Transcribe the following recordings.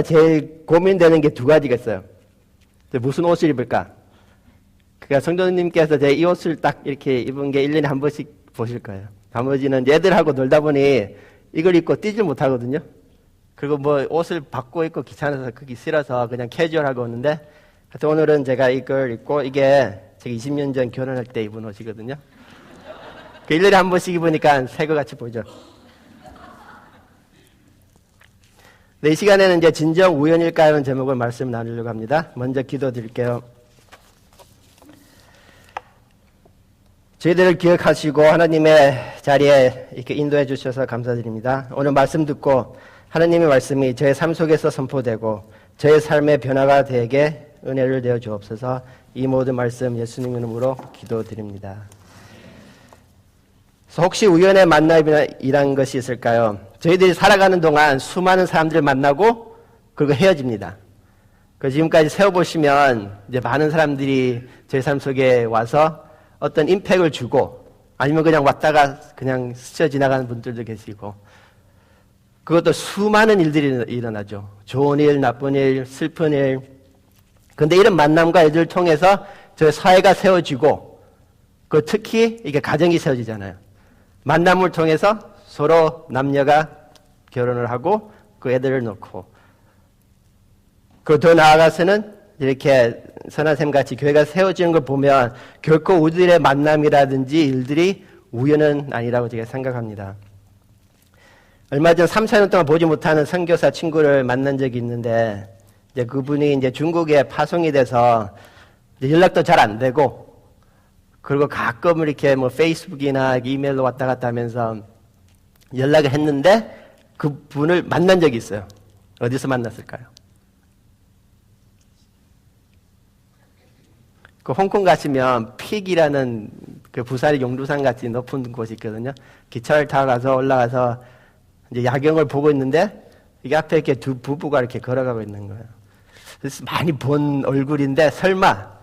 제일 고민되는 게 두 가지가 있어요. 무슨 옷을 입을까? 그러니까 성도님께서 제 이 옷을 딱 이렇게 입은 게 1년에 한 번씩 보실 거예요. 나머지는 얘들하고 놀다 보니 이걸 입고 뛰질 못하거든요. 그리고 뭐 옷을 바꿔 입고 귀찮아서 그게 싫어서 그냥 캐주얼하고 오는데, 하여튼 오늘은 제가 이걸 입고, 이게 제가 20년 전 결혼할 때 입은 옷이거든요. 그 1년에 한 번씩 입으니까 새 거 같이 보죠. 네, 이 시간에는 이제 진정 우연일까 하는 제목을 말씀 나누려고 합니다. 먼저 기도 드릴게요. 저희들을 기억하시고 하나님의 자리에 이렇게 인도해 주셔서 감사드립니다. 오늘 말씀 듣고 하나님의 말씀이 저의 삶 속에서 선포되고 저의 삶의 변화가 되게 은혜를 내어 주옵소서. 이 모든 말씀 예수님 이름으로 기도드립니다. 혹시 우연의 만남이란 것이 있을까요? 저희들이 살아가는 동안 수많은 사람들을 만나고 그리고 헤어집니다. 지금까지 세워보시면 이제 많은 사람들이 저희 삶 속에 와서 어떤 임팩을 주고 아니면 그냥 왔다가 그냥 스쳐 지나가는 분들도 계시고, 그것도 수많은 일들이 일어나죠. 좋은 일, 나쁜 일, 슬픈 일. 근데 이런 만남과 애들을 통해서 저희 사회가 세워지고, 그 특히 이게 가정이 세워지잖아요. 만남을 통해서 서로 남녀가 결혼을 하고 그 애들을 놓고, 그리고 더 나아가서는 이렇게 선한샘 같이 교회가 세워지는 걸 보면 결코 우리들의 만남이라든지 일들이 우연은 아니라고 제가 생각합니다. 얼마 전 3, 4년 동안 보지 못하는 선교사 친구를 만난 적이 있는데, 이제 그분이 이제 중국에 파송이 돼서 이제 연락도 잘 안 되고, 그리고 가끔 이렇게 뭐 페이스북이나 이메일로 왔다 갔다 하면서 연락을 했는데 그분을 만난 적이 있어요. 어디서 만났을까요? 그 홍콩 가시면 픽이라는 그 부산의 용두산 같이 높은 곳이 있거든요. 기차를 타고 가서 올라가서 이제 야경을 보고 있는데 이게 앞에 이렇게 두 부부가 이렇게 걸어가고 있는 거예요. 그래서 많이 본 얼굴인데 설마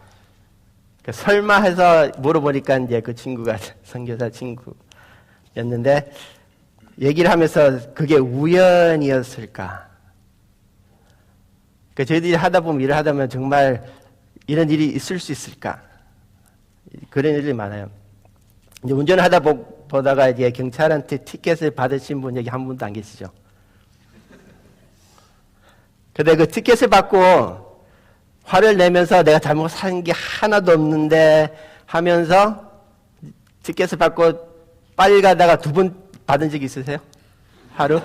해서 물어보니까 이제 그 친구가 선교사 친구였는데, 얘기를 하면서 그게 우연이었을까? 그러니까 저희들이 하다 보면 일을 하다 보면 정말 이런 일이 있을 수 있을까? 그런 일이 많아요. 이제 운전을 하다 보다가 이제 경찰한테 티켓을 받으신 분 여기 한 분도 안 계시죠? 근데 그 티켓을 받고 화를 내면서 내가 잘못한 게 하나도 없는데 하면서 티켓을 받고 빨리 가다가 2번 받은 적 있으세요? 하루?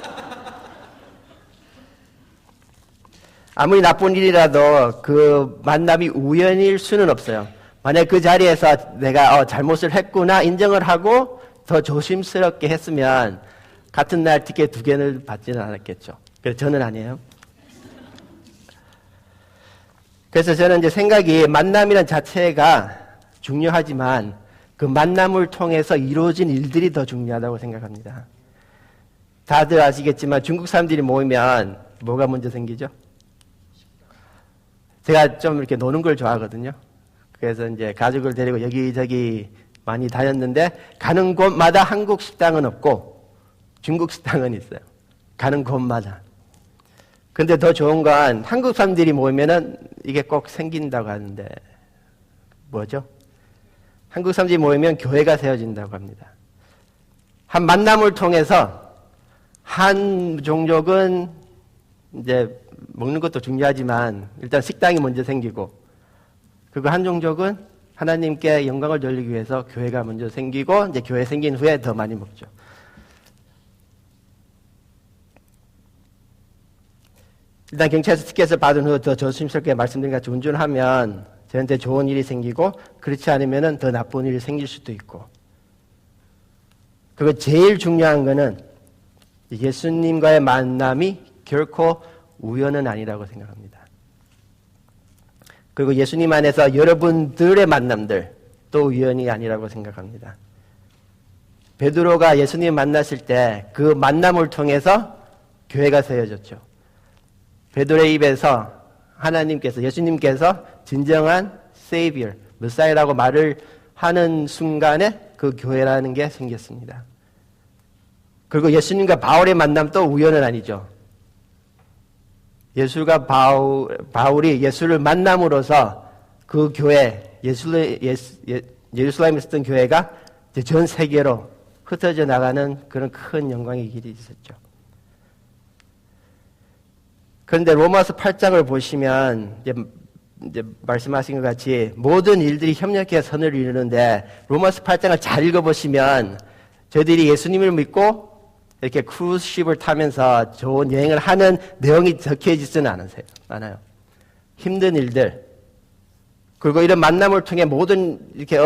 아무리 나쁜 일이라도 그 만남이 우연일 수는 없어요. 만약 그 자리에서 내가 잘못을 했구나 인정을 하고 더 조심스럽게 했으면 같은 날 티켓 2개를 받지는 않았겠죠. 그래서 저는 아니에요. 그래서 저는 이제 생각이, 만남이란 자체가 중요하지만 그 만남을 통해서 이루어진 일들이 더 중요하다고 생각합니다. 다들 아시겠지만 중국 사람들이 모이면 뭐가 먼저 생기죠? 제가 좀 이렇게 노는 걸 좋아하거든요. 그래서 이제 가족을 데리고 여기저기 많이 다녔는데 가는 곳마다 한국 식당은 없고 중국 식당은 있어요. 가는 곳마다. 근데 더 좋은 건 한국 사람들이 모이면은 이게 꼭 생긴다고 하는데 뭐죠? 한국 사람들이 모이면 교회가 세워진다고 합니다. 한 만남을 통해서 한 종족은 이제 먹는 것도 중요하지만 일단 식당이 먼저 생기고, 그리고 한 종족은 하나님께 영광을 돌리기 위해서 교회가 먼저 생기고, 이제 교회 생긴 후에 더 많이 먹죠. 일단 경찰에서 티켓을 받은 후 더 조심스럽게 말씀드린 같이 운전하면 저한테 좋은 일이 생기고, 그렇지 않으면 더 나쁜 일이 생길 수도 있고, 그리고 제일 중요한 거는 예수님과의 만남이 결코 우연은 아니라고 생각합니다. 그리고 예수님 안에서 여러분들의 만남들 또 우연이 아니라고 생각합니다. 베드로가 예수님 만났을 때 그 만남을 통해서 교회가 세워졌죠. 베드로의 입에서 하나님께서, 예수님께서 진정한 세이비어, 메사이라고 말을 하는 순간에 그 교회라는 게 생겼습니다. 그리고 예수님과 바울의 만남도 우연은 아니죠. 예수가 바울이 예수를 만남으로써 그 교회, 예루살렘에 있었던 교회가 이제 전 세계로 흩어져 나가는 그런 큰 영광의 길이 있었죠. 그런데 로마서 8장을 보시면 이제 말씀하신 것 같이 모든 일들이 협력해서 선을 이루는데 로마서 8장을 잘 읽어보시면 저희들이 예수님을 믿고 이렇게 크루즈십을 타면서 좋은 여행을 하는 내용이 적혀지지는 않아요. 힘든 일들, 그리고 이런 만남을 통해 모든 이렇게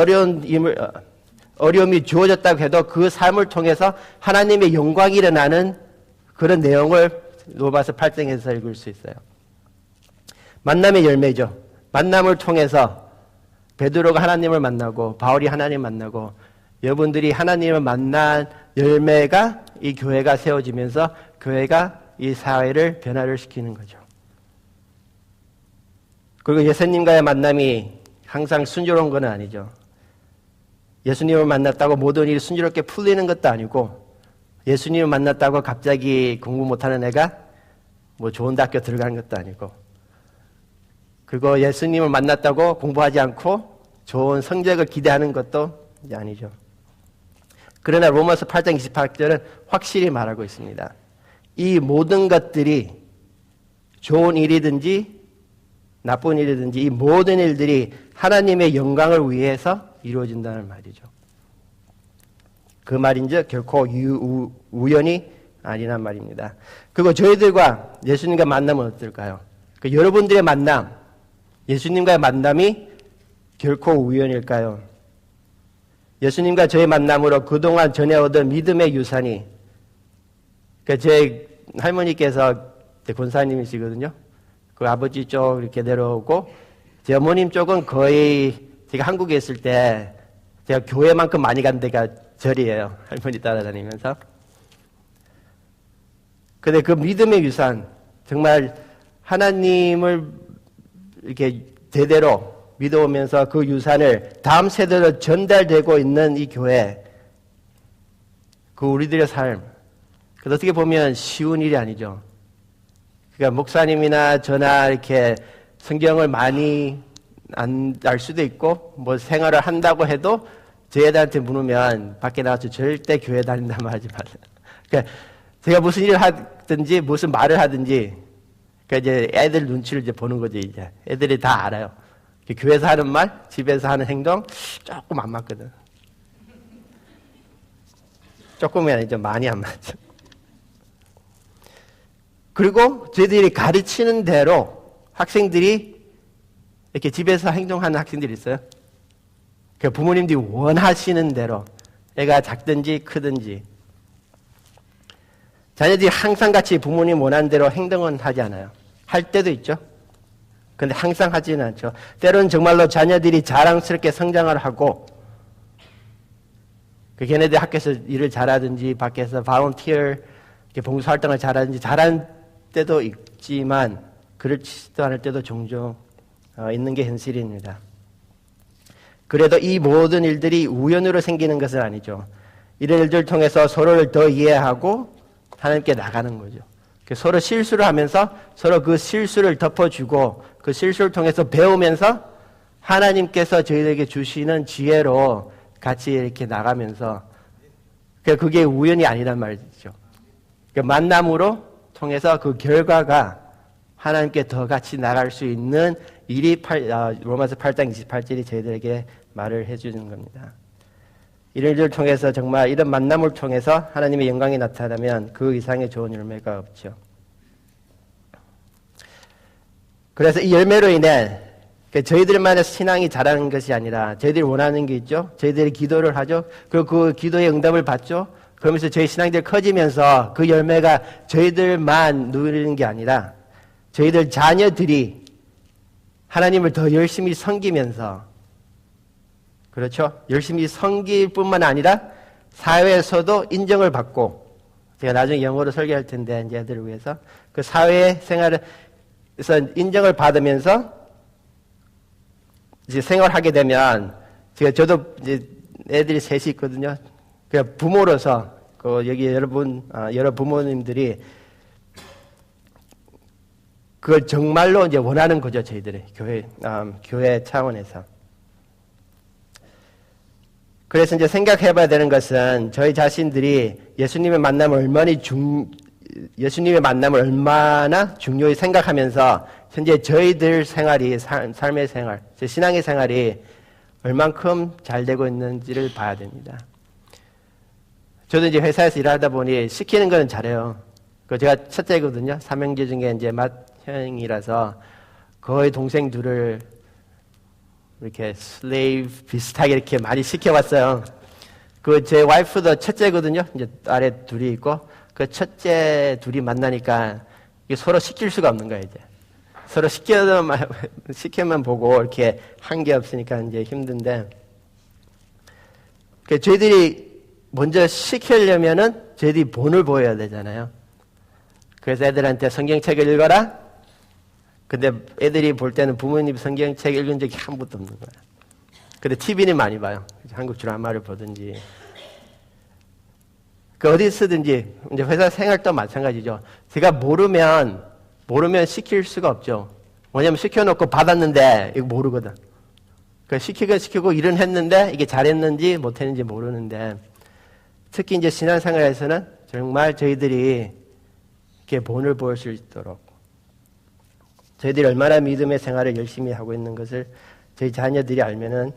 어려움이 주어졌다고 해도 그 삶을 통해서 하나님의 영광이 일어나는 그런 내용을 로마서 8장에서 읽을 수 있어요. 만남의 열매죠. 만남을 통해서 베드로가 하나님을 만나고 바울이 하나님을 만나고 여러분들이 하나님을 만난 열매가 이 교회가 세워지면서 교회가 이 사회를 변화를 시키는 거죠. 그리고 예수님과의 만남이 항상 순조로운 건 아니죠. 예수님을 만났다고 모든 일이 순조롭게 풀리는 것도 아니고 예수님을 만났다고 갑자기 공부 못하는 애가 뭐 좋은 대학교 들어가는 것도 아니고 그리고 예수님을 만났다고 공부하지 않고 좋은 성적을 기대하는 것도 아니죠. 그러나 로마서 8장 28절은 확실히 말하고 있습니다. 이 모든 것들이 좋은 일이든지 나쁜 일이든지 이 모든 일들이 하나님의 영광을 위해서 이루어진다는 말이죠. 그 말인즉 결코 우연이 아니란 말입니다. 그리고 저희들과 예수님과 만나면 어떨까요? 여러분들의 만남, 예수님과의 만남이 결코 우연일까요? 예수님과 저의 만남으로 그동안 전해오던 믿음의 유산이, 제 할머니께서 권사님이시거든요. 그 아버지 쪽 이렇게 내려오고, 제 어머님 쪽은 거의 제가 한국에 있을 때 제가 교회만큼 많이 간 데가 절이에요. 할머니 따라다니면서. 근데 그 믿음의 유산, 정말 하나님을 이렇게 제대로 믿어오면서 그 유산을 다음 세대로 전달되고 있는 이 교회, 그 우리들의 삶, 그래서 어떻게 보면 쉬운 일이 아니죠. 그러니까 목사님이나 저나 이렇게 성경을 많이 안 알 수도 있고, 뭐 생활을 한다고 해도 제 애들한테 물으면 밖에 나가서 절대 교회 다닌다 말하지 말아요. 그러니까 제가 무슨 일을 하든지 무슨 말을 하든지, 그러니까 이제 애들 눈치를 이제 보는 거죠. 이제 애들이 다 알아요. 교회에서 하는 말, 집에서 하는 행동 조금 안 맞거든. 조금이 아니죠. 많이 안 맞죠. 그리고 저희들이 가르치는 대로 학생들이 이렇게 집에서 행동하는 학생들이 있어요. 그 부모님들이 원하시는 대로 애가 작든지 크든지 자녀들이 항상 같이 부모님 원하는 대로 행동은 하지 않아요. 할 때도 있죠. 근데 항상 하지는 않죠. 때로는 정말로 자녀들이 자랑스럽게 성장을 하고 걔네들 학교에서 일을 잘하든지 밖에서 발런티어 봉사활동을 잘하든지 잘하는 때도 있지만 그렇지도 않을 때도 종종 있는 게 현실입니다. 그래도 이 모든 일들이 우연으로 생기는 것은 아니죠. 이런 일들을 통해서 서로를 더 이해하고 하나님께 나가는 거죠. 서로 실수를 하면서 서로 그 실수를 덮어주고 그 실수를 통해서 배우면서 하나님께서 저희에게 주시는 지혜로 같이 이렇게 나가면서 그게 우연이 아니란 말이죠. 만남으로 통해서 그 결과가 하나님께 더 같이 나갈 수 있는 일이 로마서 8장 28절이 저희들에게 말을 해주는 겁니다. 이런 일을 통해서 정말 이런 만남을 통해서 하나님의 영광이 나타나면 그 이상의 좋은 열매가 없죠. 그래서 이 열매로 인해 저희들만의 신앙이 자라는 것이 아니라 저희들이 원하는 게 있죠. 저희들이 기도를 하죠. 그리고 그 기도의 응답을 받죠. 그러면서 저희 신앙들이 커지면서 그 열매가 저희들만 누리는 게 아니라 저희들 자녀들이 하나님을 더 열심히 섬기면서 그렇죠? 열심히 섬길 뿐만 아니라 사회에서도 인정을 받고 제가 나중에 영어로 설교할 텐데 이제 애들을 위해서 그 사회 생활에서 인정을 받으면서 이제 생활하게 되면 저도 이제 애들이 셋이 있거든요. 그 부모로서 그 여기 여러 부모님들이 그걸 정말로 이제 원하는 거죠, 저희들이. 교회 차원에서. 그래서 이제 생각해 봐야 되는 것은 저희 자신들이 예수님의 만남을 얼마나 중요히 생각하면서 현재 저희들 생활이, 삶의 생활, 신앙의 생활이 얼만큼 잘 되고 있는지를 봐야 됩니다. 저도 이제 회사에서 일하다 보니 시키는 거는 잘해요. 제가 첫째거든요. 삼형제 중에 이제 맏형이라서 거의 동생 둘을 이렇게 슬레이브 비슷하게 이렇게 많이 시켜왔어요. 제 와이프도 첫째거든요. 이제 아래 둘이 있고, 그 첫째 둘이 만나니까 이게 서로 시킬 수가 없는 거예요, 이제. 서로 시켜만 보고 이렇게 한 게 없으니까 이제 힘든데. 저희들이 먼저 시키려면은 저희들이 본을 보여야 되잖아요. 그래서 애들한테 성경책을 읽어라? 근데 애들이 볼 때는 부모님 성경책 읽은 적이 한 번도 없는 거야. 근데 TV는 많이 봐요. 한국 드라마를 보든지. 어디서든지, 이제 회사 생활도 마찬가지죠. 제가 모르면 시킬 수가 없죠. 왜냐면 시켜놓고 받았는데, 이거 모르거든. 시키고 일은 했는데, 이게 잘했는지 못했는지 모르는데, 특히 이제 신앙생활에서는 정말 저희들이 이렇게 본을 보일 수 있도록, 저희들이 얼마나 믿음의 생활을 열심히 하고 있는 것을 저희 자녀들이 알면은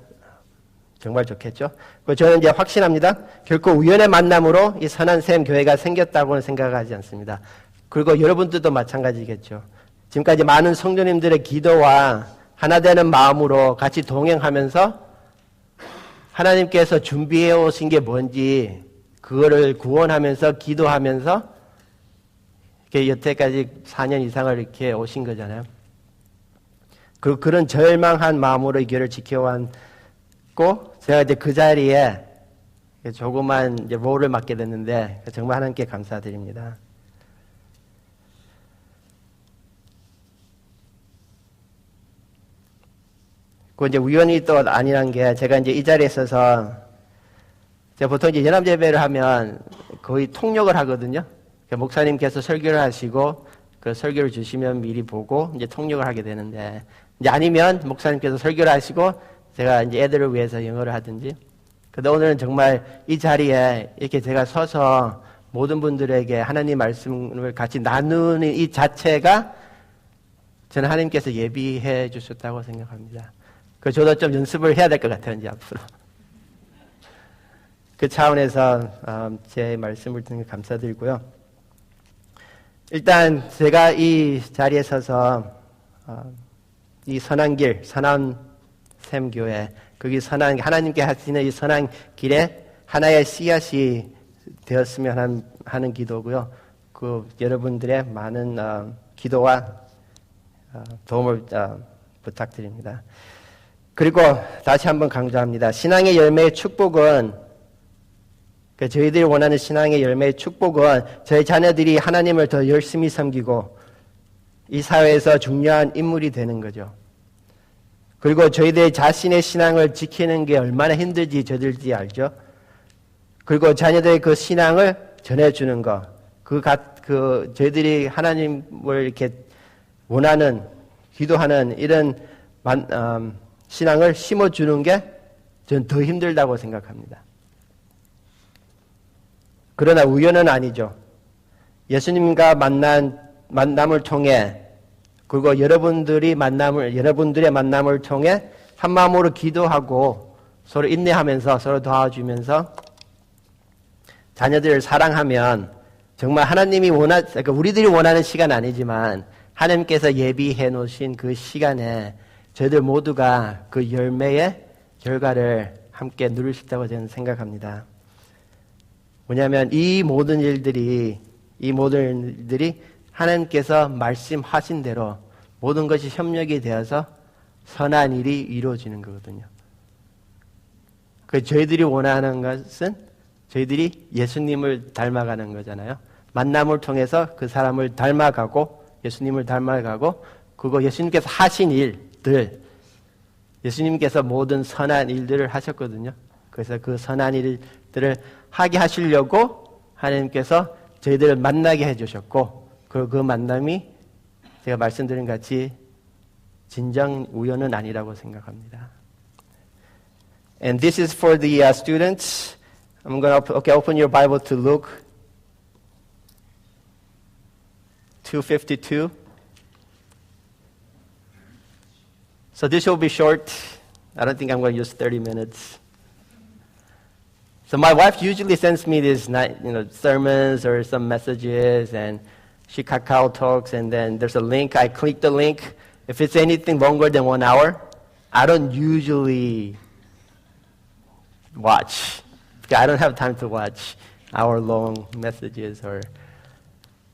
정말 좋겠죠. 저는 이제 확신합니다. 결코 우연의 만남으로 이 선한 샘 교회가 생겼다고는 생각하지 않습니다. 그리고 여러분들도 마찬가지겠죠. 지금까지 많은 성도님들의 기도와 하나 되는 마음으로 같이 동행하면서 하나님께서 준비해 오신 게 뭔지 그거를 구원하면서 기도하면서 이렇게 여태까지 4년 이상을 이렇게 오신 거잖아요. 그런 절망한 마음으로 이 교회를 지켜왔고, 제가 이제 그 자리에 조그만 이제 롤을 맡게 됐는데, 정말 하나님께 감사드립니다. 이제 우연히 또 아니란 게, 제가 이제 이 자리에 있어서, 제가 보통 이제 연합예배를 하면 거의 통역을 하거든요. 목사님께서 설교를 하시고, 그 설교를 주시면 미리 보고, 이제 통역을 하게 되는데, 이제 아니면 목사님께서 설교를 하시고 제가 이제 애들을 위해서 영어를 하든지. 근데 오늘은 정말 이 자리에 이렇게 제가 서서 모든 분들에게 하나님 말씀을 같이 나누는 이 자체가 저는 하나님께서 예비해 주셨다고 생각합니다. 저도 좀 연습을 해야 될 것 같아요, 이제 앞으로. 그 차원에서 제 말씀을 듣는 게 감사드리고요. 일단 제가 이 자리에 서서 이 선한 길, 선한 샘 교회, 거기 선한, 하나님께 하시는 이 선한 길에 하나의 씨앗이 되었으면 하는 기도고요. 여러분들의 많은 기도와 도움을 부탁드립니다. 그리고 다시 한번 강조합니다. 신앙의 열매의 축복은, 저희들이 원하는 신앙의 열매의 축복은 저희 자녀들이 하나님을 더 열심히 섬기고 이 사회에서 중요한 인물이 되는 거죠. 그리고 저희들 자신의 신앙을 지키는 게 얼마나 힘들지 저들지 알죠. 그리고 자녀들의 그 신앙을 전해주는 것, 저희들이 하나님을 이렇게 원하는, 기도하는 이런 신앙을 심어주는 게 저는 더 힘들다고 생각합니다. 그러나 우연은 아니죠. 예수님과 만남을 통해, 그리고 여러분들의 만남을 통해 한 마음으로 기도하고 서로 인내하면서 서로 도와주면서 자녀들을 사랑하면 정말 하나님이 그러니까 우리들이 원하는 시간 아니지만 하나님께서 예비해 놓으신 그 시간에 저희들 모두가 그 열매의 결과를 함께 누릴 수 있다고 저는 생각합니다. 뭐냐면 이 모든 일들이 하나님께서 말씀하신 대로 모든 것이 협력이 되어서 선한 일이 이루어지는 거거든요. 저희들이 원하는 것은 저희들이 예수님을 닮아가는 거잖아요. 만남을 통해서 그 사람을 닮아가고 예수님을 닮아가고, 그거 예수님께서 하신 일들, 예수님께서 모든 선한 일들을 하셨거든요. 그래서 그 선한 일들을 하게 하시려고 하나님께서 저희들을 만나게 해주셨고, 그 만남이 제가 말씀드린 같이 진정 우연은 아니라고 생각합니다. And this is for the students. I'm going to open your Bible to Luke 2:52. So this will be short. I don't think I'm going to use 30 minutes. So my wife usually sends me these sermons or some messages, and she Kakao talks, and then there's a link. I click the link. If it's anything longer than 1 hour, I don't usually watch. I don't have time to watch hour-long messages.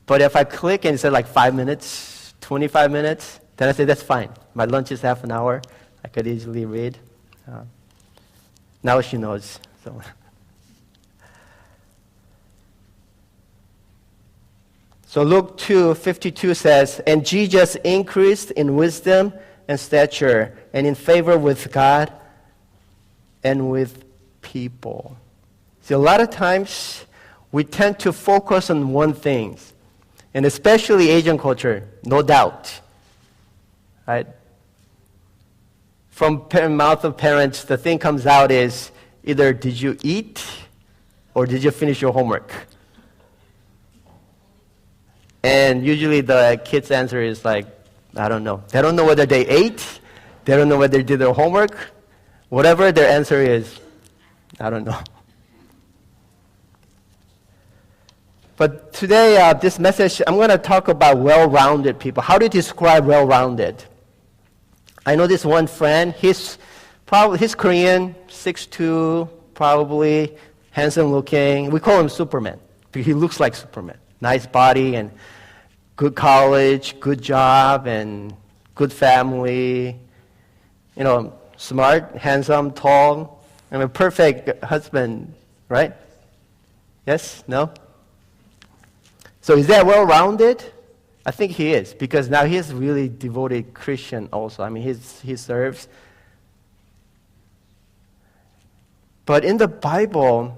But if I click and it says like 5 minutes, 25 minutes, then I say that's fine. My lunch is half an hour. I could easily read. Now she knows. So Luke 2:52 says, "And Jesus increased in wisdom and stature and in favor with God and with people." See, a lot of times we tend to focus on one thing, and especially Asian culture, no doubt. Right? From mouth of parents, the thing comes out is either did you eat or did you finish your homework? And usually the kids' answer is like, I don't know. They don't know whether they ate. They don't know whether they did their homework. Whatever their answer is, I don't know. But today, this message, I'm going to talk about well-rounded people. How to describe well-rounded? I know this one friend. He's Korean, 6'2", probably handsome-looking. We call him Superman because he looks like Superman. Nice body and good college, good job, and good family. Smart, handsome, tall. A perfect husband, right? Yes? No? So is that well-rounded? I think he is, because now he is really devoted Christian also. He serves. But in the Bible,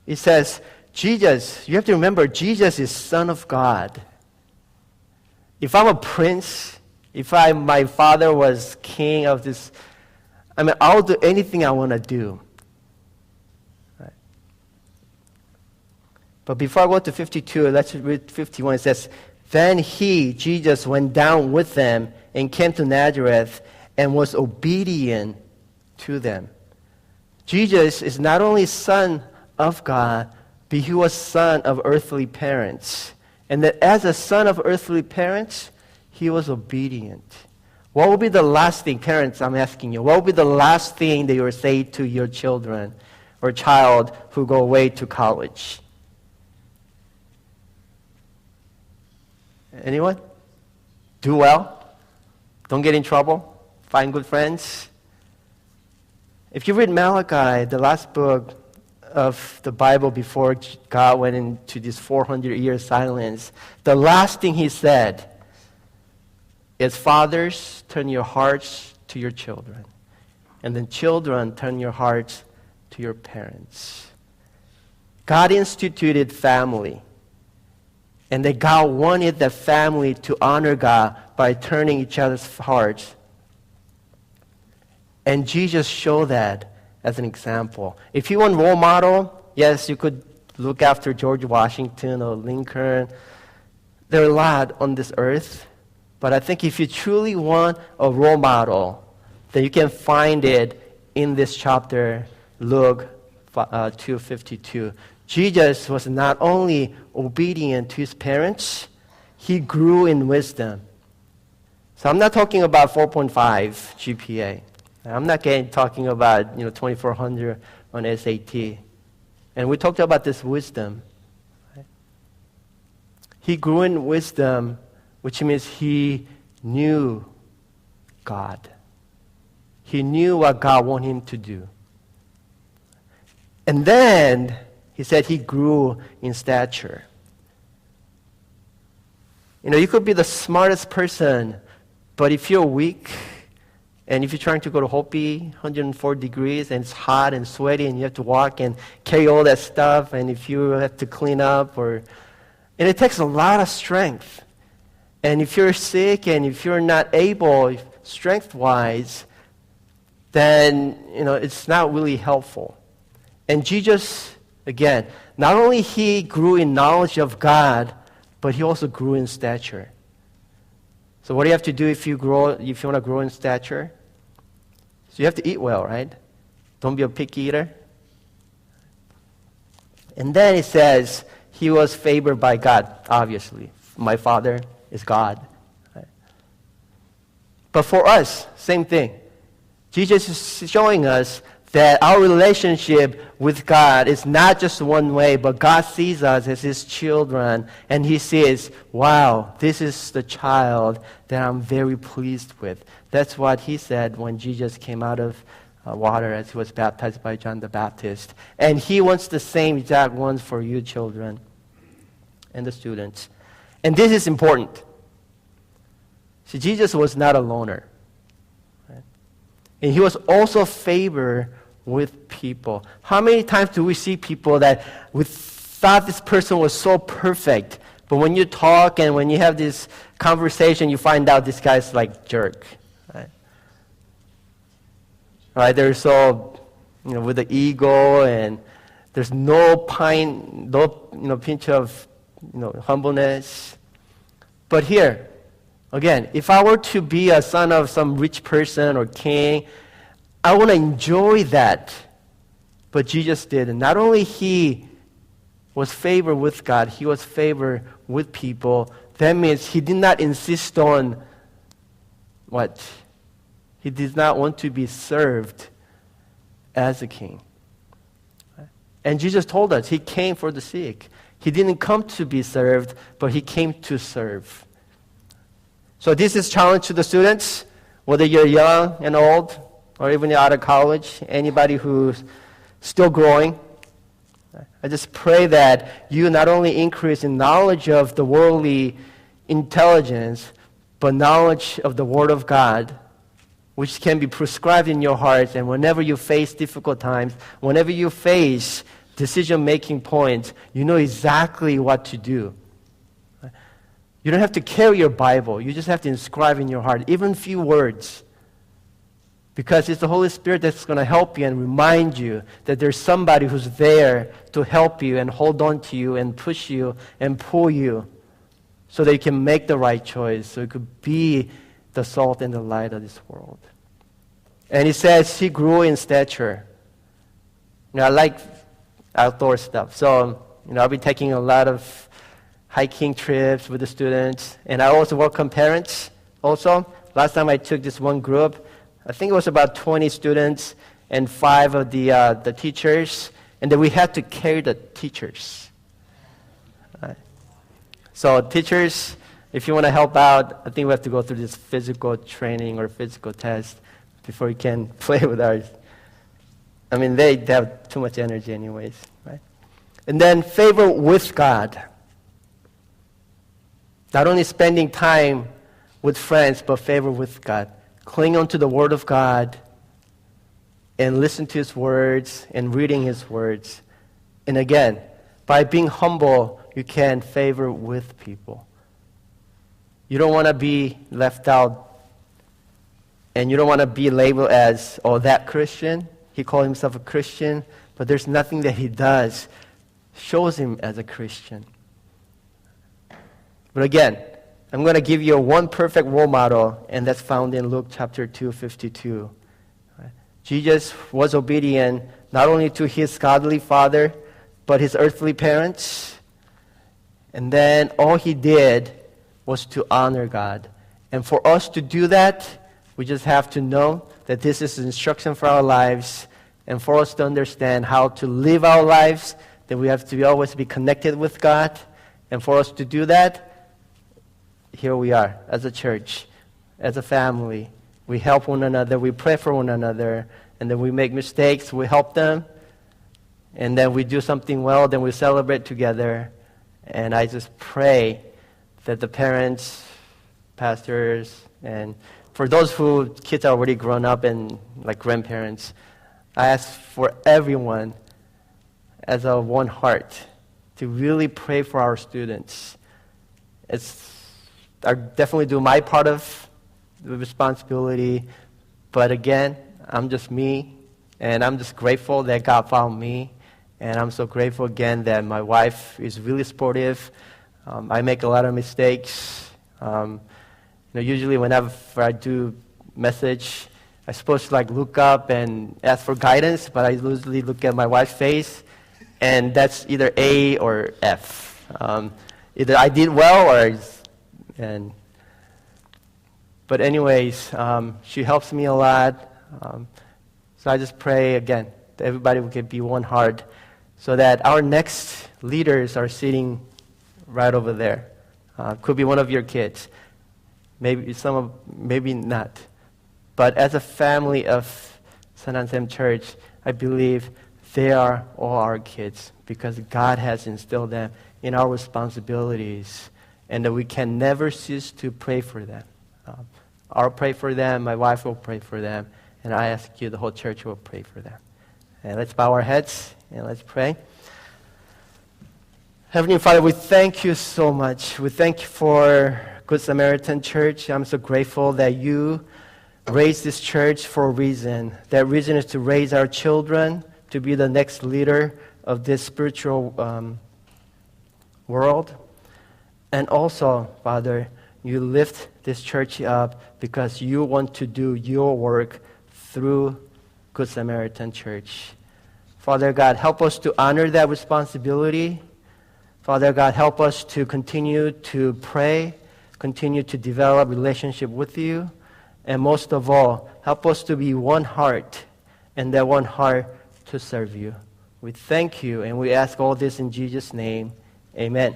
it says, Jesus, you have to remember, Jesus is Son of God. If I'm a prince, my father was king of this, I'll do anything I want to do. Right? But before I go to 52, let's read 51. It says, "Then he, Jesus, went down with them and came to Nazareth and was obedient to them." Jesus is not only Son of God, but he was son of earthly parents. And that as a son of earthly parents, he was obedient. What will be the last thing, parents, I'm asking you, what will be the last thing that you will say to your children or child who go away to college? Anyone? Do well. Don't get in trouble. Find good friends. If you read Malachi, the last book of the Bible before God went into this 400-year silence, the last thing he said is, "Fathers, turn your hearts to your children. And then children, turn your hearts to your parents." God instituted family. And that God wanted the family to honor God by turning each other's hearts. And Jesus showed that as an example. If you want role model, yes, you could look after George Washington or Lincoln. There are a lot on this earth. But I think if you truly want a role model, then you can find it in this chapter, Luke 2:52. Jesus was not only obedient to his parents, he grew in wisdom. So I'm not talking about 4.5 GPA. I'm not talking about 2,400 on SAT. And we talked about this wisdom. Right? He grew in wisdom, which means he knew God. He knew what God wanted him to do. And then he said he grew in stature. You could be the smartest person, but if you're weak, and if you're trying to go to Hopi, 104 degrees, and it's hot and sweaty, and you have to walk and carry all that stuff, and if you have to clean up, and it takes a lot of strength. And if you're sick and if you're not able, strength-wise, then, it's not really helpful. And Jesus, again, not only he grew in knowledge of God, but he also grew in stature. So what do you have to do if you want to grow in stature? So you have to eat well, right? Don't be a picky eater. And then it says, he was favored by God, obviously. My Father is God. Right? But for us, same thing. Jesus is showing us that our relationship with God is not just one way, but God sees us as his children, and he says, wow, this is the child that I'm very pleased with. That's what he said when Jesus came out of water as he was baptized by John the Baptist. And he wants the same exact ones for you children and the students. And this is important. See, Jesus was not a loner. Right? And he was also favored with people. How many times do we see people that we thought this person was so perfect, but when you talk and when you have this conversation, you find out this guy's like jerk. Right? They're so, with the ego, and there's no pinch of, humbleness. But here, again, if I were to be a son of some rich person or king, I want to enjoy that. But Jesus did. And not only he was favored with God, he was favored with people. That means he did not insist on what? He did not want to be served as a king. And Jesus told us he came for the sick. He didn't come to be served, but he came to serve. So this is a challenge to the students, whether you're young and old, or even you're out of college, anybody who's still growing. I just pray that you not only increase in knowledge of the worldly intelligence, but knowledge of the Word of God, which can be prescribed in your hearts. And whenever you face difficult times, whenever you face decision-making points, you know exactly what to do. You don't have to carry your Bible. You just have to inscribe in your heart, even few words. Because it's the Holy Spirit that's going to help you and remind you that there's somebody who's there to help you and hold on to you and push you and pull you so that you can make the right choice, so it could be the salt and the light of this world. And he says he grew in stature. I like outdoor stuff. So, I'll be taking a lot of hiking trips with the students. And I also welcome parents also. Last time I took this one group, I think it was about 20 students and 5 of the teachers. And then we had to carry the teachers. So teachers, if you want to help out, I think we have to go through this physical training or physical test before you can play with ours. They have too much energy anyways, right? And then favor with God. Not only spending time with friends, but favor with God. Cling on to the Word of God and listen to His words and reading His words. And again, by being humble, you can favor with people. You don't want to be left out, and you don't want to be labeled as, that Christian. He called himself a Christian, but there's nothing that he does shows him as a Christian. But again, I'm going to give you one perfect role model, and that's found in Luke chapter 2:52. Jesus was obedient not only to his godly father, but his earthly parents. And then all he did was to honor God. And for us to do that, we just have to know that this is instruction for our lives. And for us to understand how to live our lives, that we have to always be connected with God. And for us to do that, here we are as a church, as a family. We help one another, we pray for one another, and then we make mistakes, we help them. And then we do something well, then we celebrate together. And I just pray that the parents, pastors, and for those who kids are already grown up and like grandparents, I ask for everyone as a one heart to really pray for our students. It's I definitely do my part of the responsibility. But again, I'm just me, and I'm just grateful that God found me. And I'm so grateful again that my wife is really supportive. I make a lot of mistakes. Usually whenever I do message, I'm supposed to look up and ask for guidance, but I usually look at my wife's face, and that's either A or F. Either I did well but anyways, she helps me a lot. So I just pray again that everybody can be one heart, so that our next leaders are sitting right over there. Could be one of your kids, maybe not. But as a family of San Anselm Church, I believe they are all our kids because God has instilled them in our responsibilities, and that we can never cease to pray for them. I'll pray for them, my wife will pray for them, and I ask you, the whole church will pray for them. And let's bow our heads and let's pray. Heavenly Father, we thank you so much. We thank you for Good Samaritan Church. I'm so grateful that you raised this church for a reason. That reason is to raise our children to be the next leader of this spiritual world. And also, Father, you lift this church up because you want to do your work through Good Samaritan Church. Father God, help us to honor that responsibility. Father God, help us to continue to pray, continue to develop relationship with you, and most of all, help us to be one heart, and that one heart to serve you. We thank you, and we ask all this in Jesus' name. Amen.